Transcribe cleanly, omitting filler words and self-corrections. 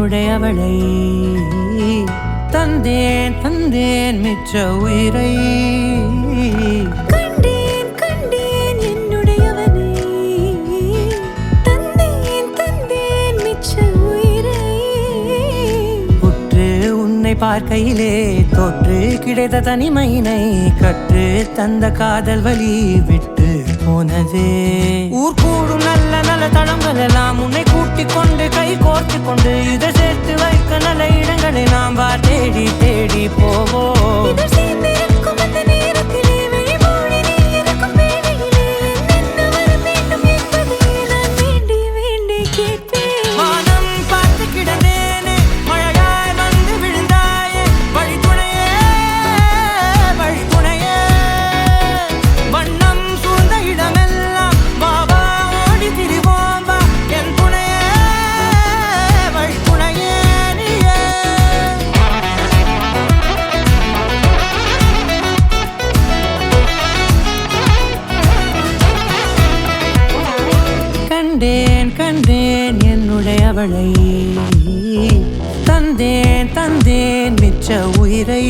என்னுடையவளை தந்தேன் தந்தேன் மிச்ச உயிரை கண்டேன் கண்டேன் என்னுடையவனை தந்தேன் தந்தேன் மிச்ச உயிரை உற்று உன்னை பார்க்கையிலே தொற்று கிடைத்த தனிமையினை கற்று தந்த காதல் வலி விட்டு போனதே ஊர் கூடும் நல்ல நல்ல தளங்கள் எல்லாம் உன்னை கூட்டிக் கொண்டு கை கோர்த்து கொண்டு இதை சேர்த்து வைக்க நல்ல இடங்களை நாம் வா தேடி தேடி போவோம் இதழ் சேர்ந்திருக்கும் அந்த நேரத்திலே விழிமூடி நீ இருக்கும் வேளையிலே என்னென்ன வர வேண்டும் என்பதை நான் வேண்டி வேண்டி கேட்பேன் வானம் பார்த்து கிடந்தேனே மழையாய் வந்து விழுந்தாயே வழித்துணையே வழித்துணையே வண்ணம் சூழ்ந்த இடமெல்லாம் வாவா ஓடி திரிவோம் வா என் துணையே வழித்துணையே நீயே கண்டேன் கண்டேன் என்னுடையவளை தந்தேன் தந்தேன் மிச்ச உயிரை